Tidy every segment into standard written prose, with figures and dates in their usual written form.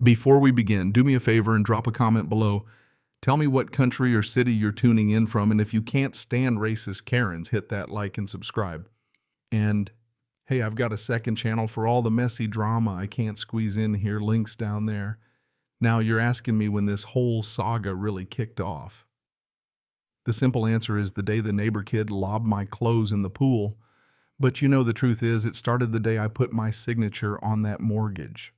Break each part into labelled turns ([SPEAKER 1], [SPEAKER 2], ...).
[SPEAKER 1] Before we begin, do me a favor and drop a comment below. Tell me what country or city you're tuning in from, and if you can't stand racist Karens, hit that like and subscribe. And hey, I've got a second channel for all the messy drama I can't squeeze in here, links down there. Now you're asking me when this whole saga really kicked off. The simple answer is the day the neighbor kid lobbed my clothes in the pool. But you know the truth is, it started the day I put my signature on that mortgage.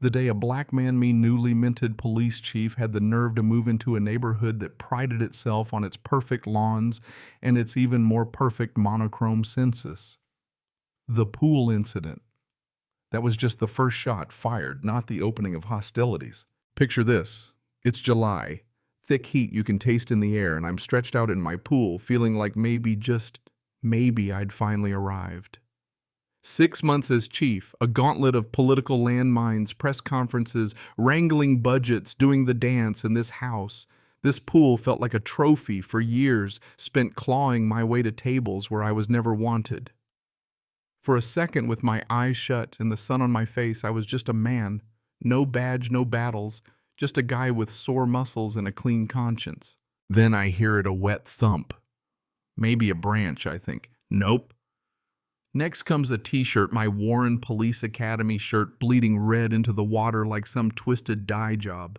[SPEAKER 1] The day a black man, me newly minted police chief, had the nerve to move into a neighborhood that prided itself on its perfect lawns and its even more perfect monochrome census. The pool incident. That was just the first shot fired, not the opening of hostilities. Picture this. It's July. Thick heat you can taste in the air, and I'm stretched out in my pool, feeling like maybe, just maybe, I'd finally arrived. 6 months as chief, a gauntlet of political landmines, press conferences, wrangling budgets, doing the dance in this house. This pool felt like a trophy for years, spent clawing my way to tables where I was never wanted. For a second, with my eyes shut and the sun on my face, I was just a man. No badge, no battles, just a guy with sore muscles and a clean conscience. Then I hear it, a wet thump. Maybe a branch, I think. Nope. Next comes a t-shirt, my Warren Police Academy shirt, bleeding red into the water like some twisted dye job.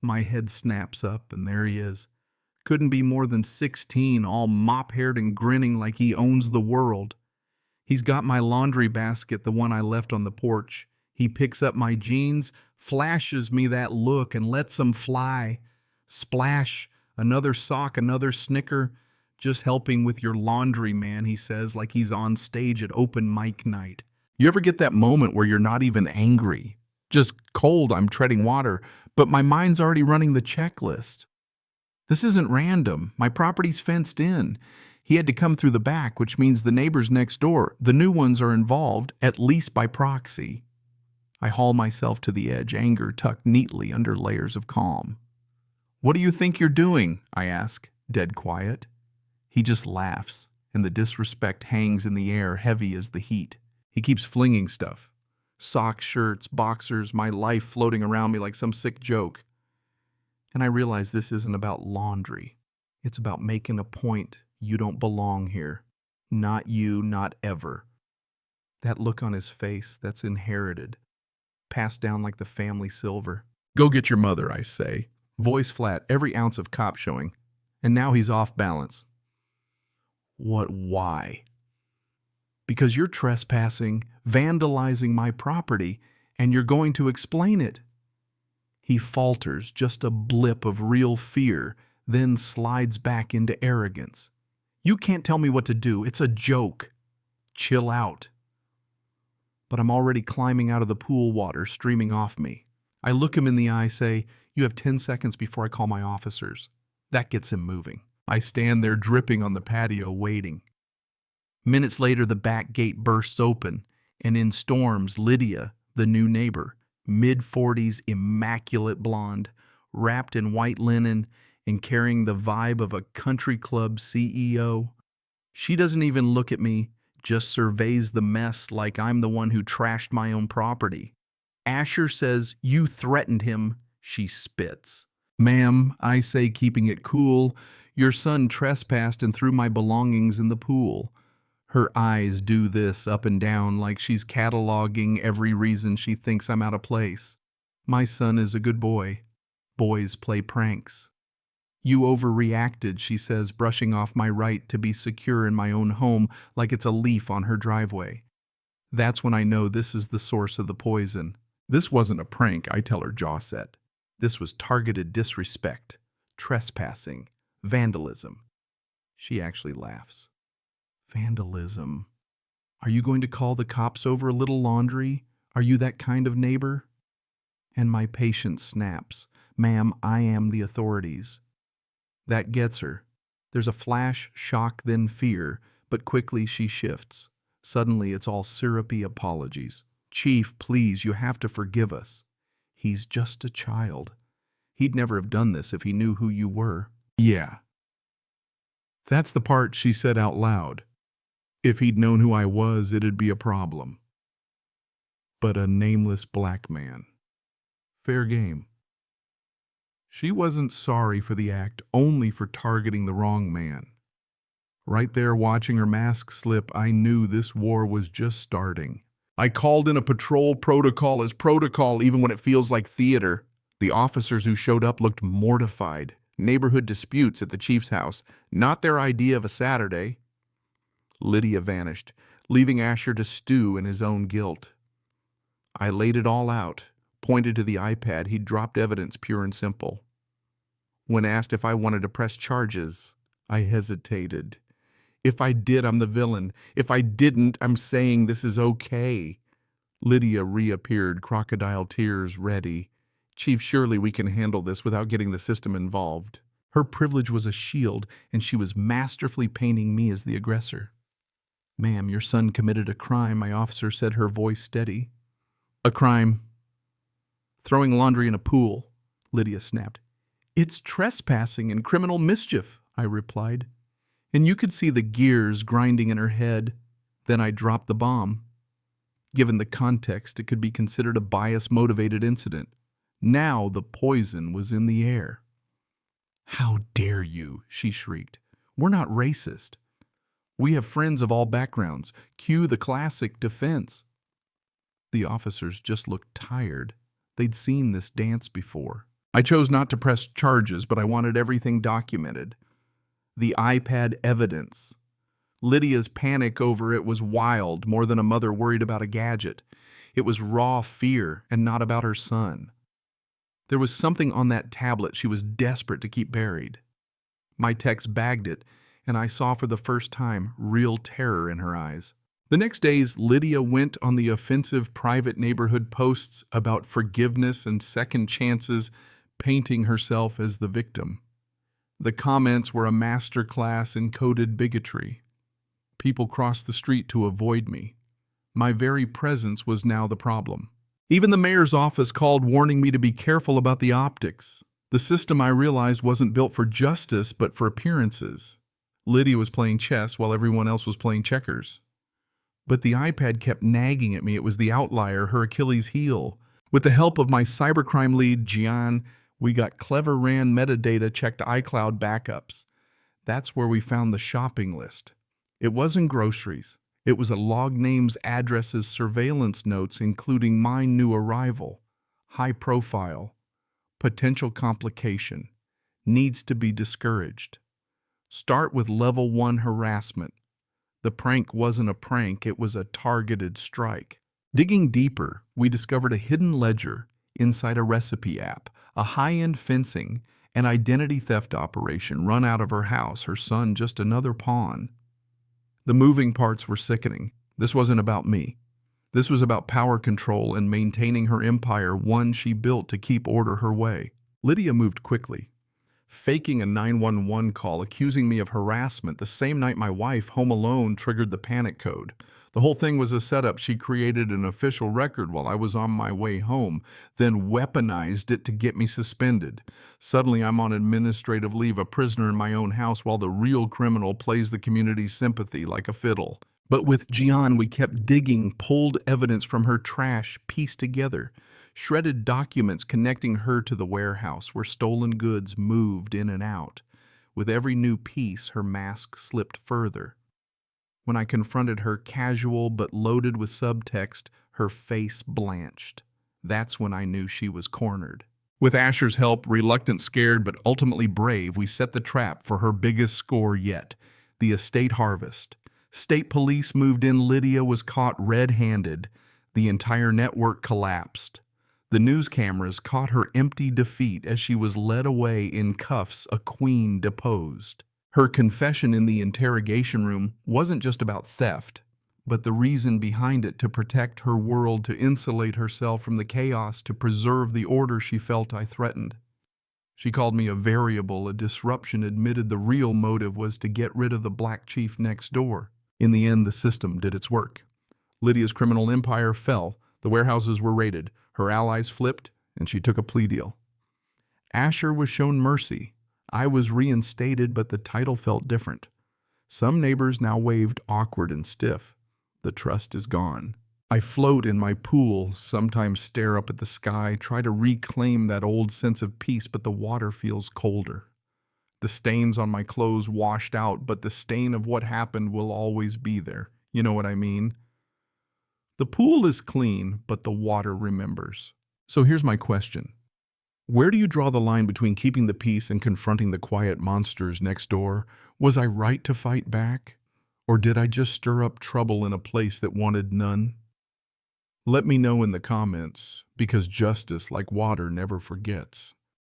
[SPEAKER 1] My head snaps up, and there he is. Couldn't be more than 16, all mop-haired and grinning like he owns the world. He's got my laundry basket, the one I left on the porch. He picks up my jeans, flashes me that look, and lets them fly. Splash, another sock, another snicker. Just helping with your laundry, man, he says, like he's on stage at open mic night. You ever get that moment where you're not even angry? Just cold, I'm treading water, but my mind's already running the checklist. This isn't random. My property's fenced in. He had to come through the back, which means the neighbors next door, the new ones, are involved, at least by proxy. I haul myself to the edge, anger tucked neatly under layers of calm. What do you think you're doing? I ask, dead quiet. He just laughs, and the disrespect hangs in the air, heavy as the heat. He keeps flinging stuff. Socks, shirts, boxers, my life floating around me like some sick joke. And I realize this isn't about laundry. It's about making a point. You don't belong here. Not you, not ever. That look on his face, that's inherited. Passed down like the family silver. Go get your mother, I say. Voice flat, every ounce of cop showing. And now he's off balance. Why? Because you're trespassing, vandalizing my property, and you're going to explain it. He falters, just a blip of real fear, then slides back into arrogance. You can't tell me what to do. It's a joke. Chill out. But I'm already climbing out of the pool water, streaming off me. I look him in the eye, say, "You have 10 seconds before I call my officers." That gets him moving. I stand there dripping on the patio, waiting. Minutes later, the back gate bursts open, and in storms Lydia, the new neighbor, mid-40s, immaculate blonde, wrapped in white linen and carrying the vibe of a country club CEO. She doesn't even look at me, just surveys the mess like I'm the one who trashed my own property. Asher says, "You threatened him." She spits. "Ma'am," I say, keeping it cool, "your son trespassed and threw my belongings in the pool." Her eyes do this up and down like she's cataloging every reason she thinks I'm out of place. My son is a good boy. Boys play pranks. "You overreacted," she says, brushing off my right to be secure in my own home like it's a leaf on her driveway. That's when I know this is the source of the poison. This wasn't a prank, I tell her, jaw set. This was targeted disrespect, trespassing, vandalism. She actually laughs. Vandalism. Are you going to call the cops over a little laundry? Are you that kind of neighbor? And my patience snaps. "Ma'am, I am the authorities." That gets her. There's a flash, shock, then fear, but quickly she shifts. Suddenly it's all syrupy apologies. "Chief, please, you have to forgive us. He's just a child. He'd never have done this if he knew who you were." Yeah. That's the part she said out loud. If he'd known who I was, it'd be a problem. But a nameless black man. Fair game. She wasn't sorry for the act, only for targeting the wrong man. Right there watching her mask slip, I knew this war was just starting. I called in a patrol. Protocol is protocol, even when it feels like theater. The officers who showed up looked mortified. Neighborhood disputes at the chief's house, not their idea of a Saturday. Lydia vanished, leaving Asher to stew in his own guilt. I laid it all out, pointed to the iPad. He'd dropped evidence, pure and simple. When asked if I wanted to press charges, I hesitated. If I did, I'm the villain. If I didn't, I'm saying this is okay. Lydia reappeared, crocodile tears ready. Chief, surely we can handle this without getting the system involved. Her privilege was a shield, and she was masterfully painting me as the aggressor. Ma'am, your son committed a crime, my officer said, her voice steady. A crime? Throwing laundry in a pool, Lydia snapped. It's trespassing and criminal mischief, I replied. And you could see the gears grinding in her head. Then I dropped the bomb. Given the context, it could be considered a bias-motivated incident. Now the poison was in the air. How dare you, she shrieked. We're not racist. We have friends of all backgrounds. Cue the classic defense. The officers just looked tired. They'd seen this dance before. I chose not to press charges, but I wanted everything documented. The iPad evidence. Lydia's panic over it was wild, more than a mother worried about a gadget. It was raw fear and not about her son. There was something on that tablet she was desperate to keep buried. My text bagged it, and I saw for the first time real terror in her eyes. The next days, Lydia went on the offensive private neighborhood posts about forgiveness and second chances, painting herself as the victim. The comments were a masterclass in coded bigotry. People crossed the street to avoid me. My very presence was now the problem. Even the mayor's office called, warning me to be careful about the optics. The system, I realized, wasn't built for justice, but for appearances. Lydia was playing chess while everyone else was playing checkers. But the iPad kept nagging at me. It was the outlier, her Achilles heel. With the help of my cybercrime lead, Gian, we got clever ran metadata, checked iCloud backups. That's where we found the shopping list. It wasn't groceries. It was a log names, addresses, surveillance notes, including my new arrival. High profile. Potential complication. Needs to be discouraged. Start with level 1 harassment. The prank wasn't a prank, it was a targeted strike. Digging deeper, we discovered a hidden ledger inside a recipe app, a high-end fencing and identity theft operation run out of her house, her son just another pawn. The moving parts were sickening. This wasn't about me. This was about power control and maintaining her empire, one she built to keep order her way. Lydia moved quickly, faking a 911 call, accusing me of harassment the same night my wife, home alone, triggered the panic code. The whole thing was a setup. She created an official record while I was on my way home, then weaponized it to get me suspended. Suddenly, I'm on administrative leave, a prisoner in my own house, while the real criminal plays the community's sympathy like a fiddle. But with Gian, we kept digging, pulled evidence from her trash, pieced together. Shredded documents connecting her to the warehouse where stolen goods moved in and out. With every new piece, her mask slipped further. When I confronted her, casual but loaded with subtext, her face blanched. That's when I knew she was cornered. With Asher's help, reluctant, scared, but ultimately brave, we set the trap for her biggest score yet, the estate harvest. State police moved in. Lydia was caught red-handed. The entire network collapsed. The news cameras caught her empty defeat as she was led away in cuffs, a queen deposed. Her confession in the interrogation room wasn't just about theft, but the reason behind it: to protect her world, to insulate herself from the chaos, to preserve the order she felt I threatened. She called me a variable, a disruption, admitted the real motive was to get rid of the black chief next door. In the end, the system did its work. Lydia's criminal empire fell, the warehouses were raided, her allies flipped, and she took a plea deal. Asher was shown mercy. I was reinstated, but the title felt different. Some neighbors now waved awkward and stiff. The trust is gone. I float in my pool, sometimes stare up at the sky, try to reclaim that old sense of peace, but the water feels colder. The stains on my clothes washed out, but the stain of what happened will always be there. You know what I mean? The pool is clean, but the water remembers. So here's my question. Where do you draw the line between keeping the peace and confronting the quiet monsters next door? Was I right to fight back? Or did I just stir up trouble in a place that wanted none? Let me know in the comments, because justice, like water, never forgets.